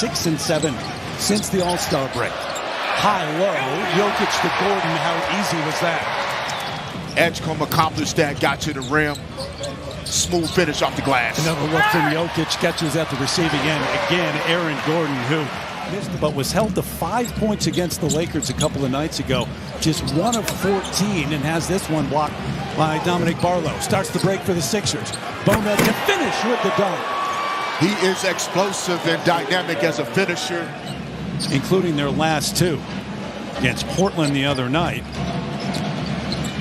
6 and 7 since the All-Star break. High-low, Jokic to Gordon. How easy was that? Edgecombe accomplished that, got to the rim. Smooth finish off the glass. Another look from Jokic, catches at the receiving end. Again, Aaron Gordon, who missed but was held to 5 points against the Lakers a couple of nights ago. Just 1 of 14 and has this one blocked by Dominic Barlow. Starts the break for the Sixers. Bonet to finish with the dunk. He is explosive and dynamic as a finisher. Including their last 2 against Portland the other night.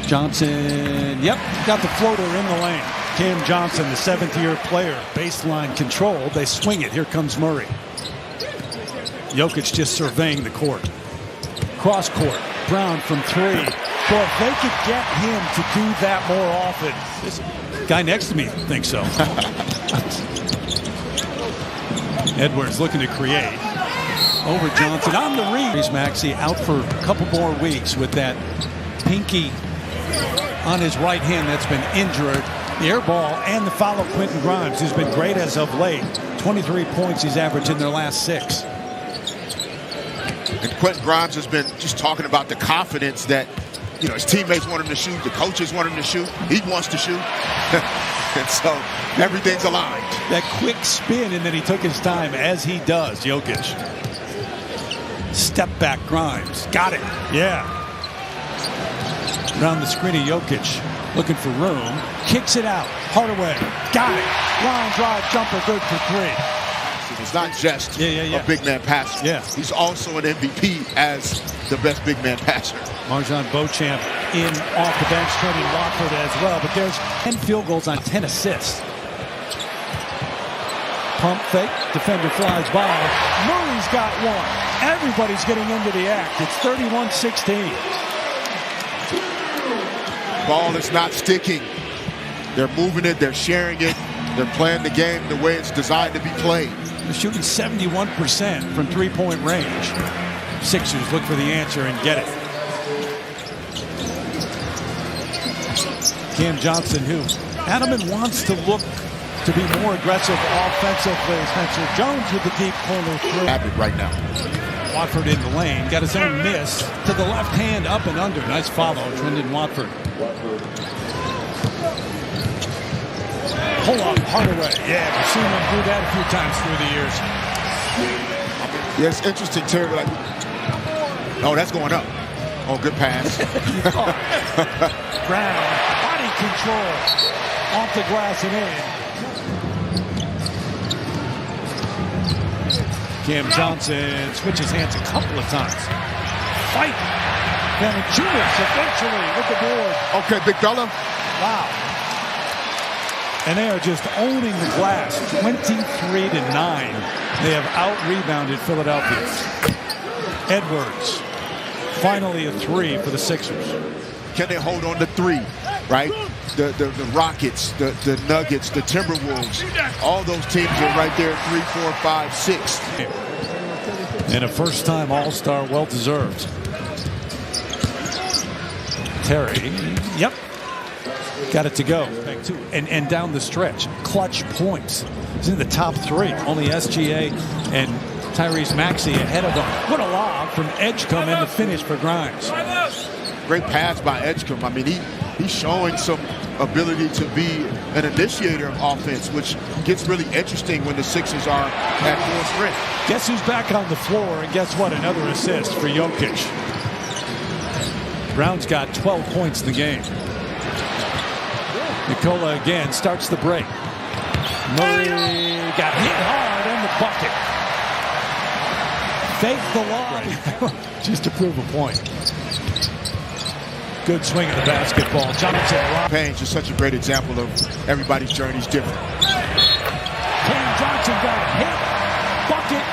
Johnson, got the floater in the lane. Cam Johnson, the 7th-year player, baseline control. They swing it. Here comes Murray. Jokic just surveying the court. Cross court. Brown from 3. Boy, if they could get him to do that more often. This guy next to me thinks so. Edwards looking to create. Over Johnson on the read. Maxey out for a couple more weeks with that pinky on his right hand that's been injured. The air ball and the foul of Quentin Grimes, who's been great as of late. 23 points he's averaged in their last 6. And Quentin Grimes has been just talking about the confidence that, his teammates want him to shoot, the coaches want him to shoot, he wants to shoot. And so everything's aligned. That quick spin, and then he took his time, as he does, Jokic. Step back Grimes. Got it. Yeah. Around the screen of Jokic. Looking for room. Kicks it out. Hardaway. Got it. Line drive jumper. Good for 3. It's not just a big man passer. Yeah. He's also an MVP as the best big man passer. Marjon Beauchamp in off the bench, Trendon Watford as well. But there's 10 field goals on 10 assists. Pump fake. Defender flies by. Murray's got 1. Everybody's getting into the act. It's 31-16. Ball is not sticking. They're moving it. They're sharing it. They're playing the game the way it's designed to be played. They're shooting 71% from 3-point range. Sixers look for the answer and get it. Cam Johnson, who Adamant wants to look to be more aggressive offensively. Spencer Jones with the deep corner through. Habit right now. Watford in the lane, got his own miss to the left hand, up and under. Nice follow, Trendon Watford. Pull up, Hardaway. Yeah, we've seen him do that a few times through the years. Yeah, it's interesting, Terry. Oh, that's going up. Oh, good pass. Brown, body control. Off the glass and in. Cam Johnson switches hands a couple of times. Fight. Valanciunas eventually with the board. Okay, big fella. Wow. And they are just owning the glass, 23-9. They have out-rebounded Philadelphia. Edwards, finally a 3 for the Sixers. Can they hold on to 3, right? The Rockets, the Nuggets, the Timberwolves, all those teams are right there, 3, 4, 5, 6. And a first-time All-Star, well-deserved. Terry, got it to go. And down the stretch, clutch points. He's in the top 3. Only SGA and Tyrese Maxey ahead of him. What a lob from Edgecombe and the finish for Grimes. Great pass by Edgecombe. I mean, he's showing some ability to be an initiator of offense, which gets really interesting when the Sixers are at full strength. Guess who's back on the floor, and guess what? Another assist for Jokic. Brown's got 12 points in the game. Nikola again starts the break. Murray got hit hard on the bucket. Fake the lob. Just to prove a point. Good swing of the basketball. Johnson. Payne's just such a great example of everybody's journey is different. Cam Johnson got hit. Bucket.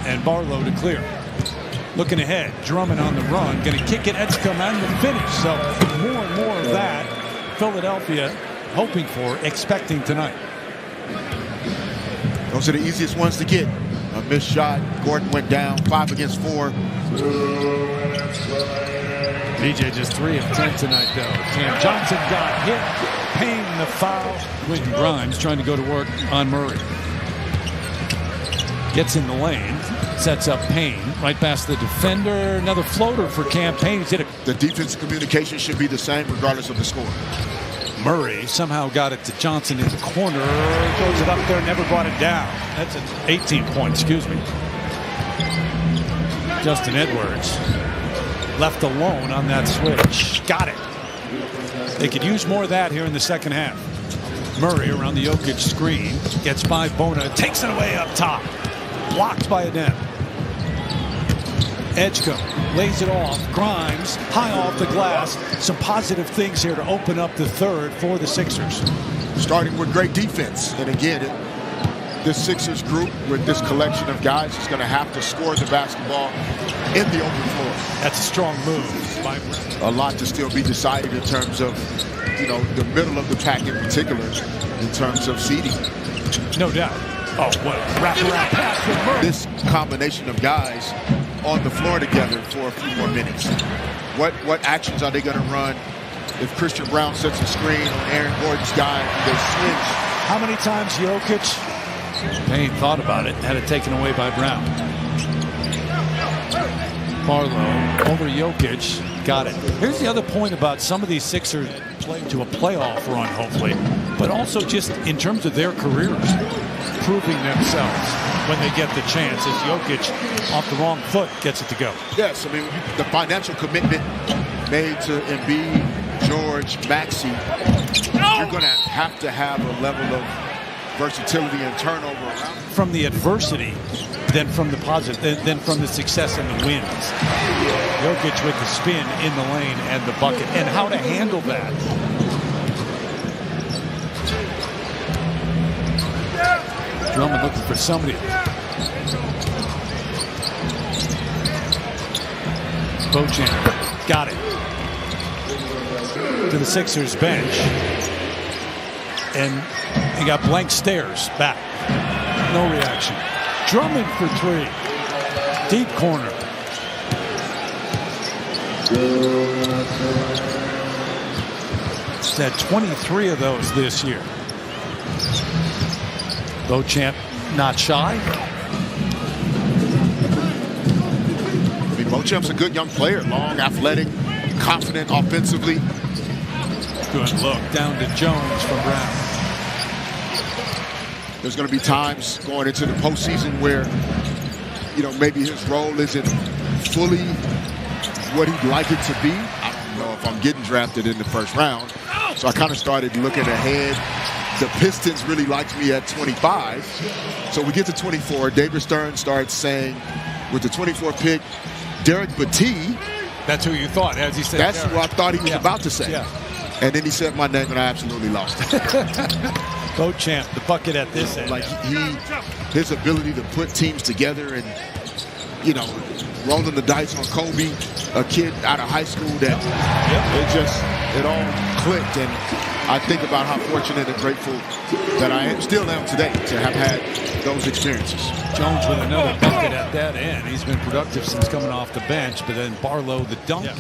And Barlow to clear. Looking ahead. Drummond on the run. Going to kick it. Edgecombe on the finish. So more and more of that. Philadelphia hoping for, expecting tonight. Those are the easiest ones to get. A missed shot. Gordon went down. 5 against 4. DJ just 3 of 10 tonight, though. Cam Johnson got hit. Payne the foul. Quentin Grimes trying to go to work on Murray. Gets in the lane, sets up Payne, right past the defender. Another floater for Cam Payne. He's hit it. The defensive communication should be the same regardless of the score. Murray somehow got it to Johnson in the corner. Throws it up there, never brought it down. That's an 18-point, excuse me. Justin Edwards left alone on that switch. Got it. They could use more of that here in the second half. Murray around the Jokic screen. Gets by Bona. Takes it away up top. Blocked by Adem. Edgecombe lays it off. Grimes high off the glass. Some positive things here to open up the third for the Sixers. Starting with great defense. And again, this Sixers group with this collection of guys is going to have to score the basketball in the open floor. That's a strong move. A lot to still be decided in terms of, the middle of the pack in particular, in terms of seeding. No doubt. Oh, what a wrap-around pass from Murray. This combination of guys on the floor together for a few more minutes. What actions are they going to run if Christian Brown sets a screen on Aaron Gordon's guy? They switch. How many times Jokic? Payne thought about it, had it taken away by Brown. Barlow over Jokic, got it. Here's the other point about some of these Sixers playing to a playoff run, hopefully, but also just in terms of their careers, proving themselves when they get the chance. As Jokic, off the wrong foot, gets it to go. Yes, I mean, the financial commitment made to Embiid, George, Maxey, you're going to have a level of versatility and turnover around. From the adversity, then from the positive, then from the success and the wins. Jokic with the spin in the lane and the bucket, and how to handle that. Drummond looking for somebody. Beauchamp got it to the Sixers bench, and he got blank stares back. No reaction. Drummond for three. Deep corner. He's had 23 of those this year. Beauchamp not shy. I mean, Beauchamp's a good young player. Long, athletic, confident offensively. Good look down to Jones from Brown. There's going to be times going into the postseason where, maybe his role isn't fully what he'd like it to be. I don't know if I'm getting drafted in the first round. So I kind of started looking ahead. The Pistons really liked me at 25. So we get to 24. David Stern starts saying, with the 24 pick, Derek Battie. That's who you thought, as he said. That's who I thought he was about to say. Yeah. And then he said my name, and I absolutely lost it. Beauchamp, the bucket at this end. Like his ability to put teams together and, rolling the dice on Kobe, a kid out of high school that it all clicked. And I think about how fortunate and grateful that I still am today to have had those experiences. Jones with another bucket at that end. He's been productive since coming off the bench, but then Barlow the dunk. Yeah.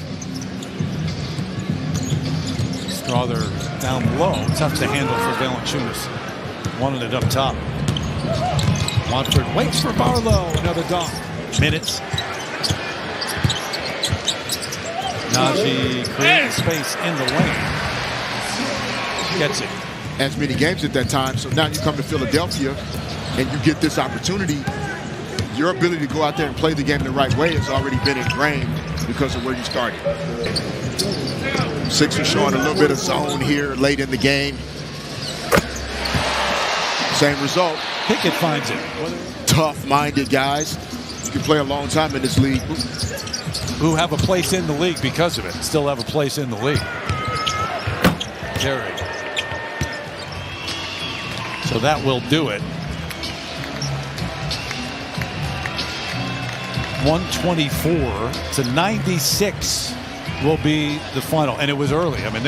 Strother down low. Tough to handle for Valanciunas. Wanted it up top. Watford waits for Barlow. Another dunk. Minutes. Najee creating space in the lane. Gets it. As many games at that time. So now you come to Philadelphia and you get this opportunity. Your ability to go out there and play the game the right way has already been ingrained because of where you started. Sixers showing a little bit of zone here late in the game. Same result. Pickett finds it. Tough-minded guys. You can play a long time in this league. Who have a place in the league because of it. Still have a place in the league. Terry. So that will do it. 124 to 96 will be the final. And it was early. I mean,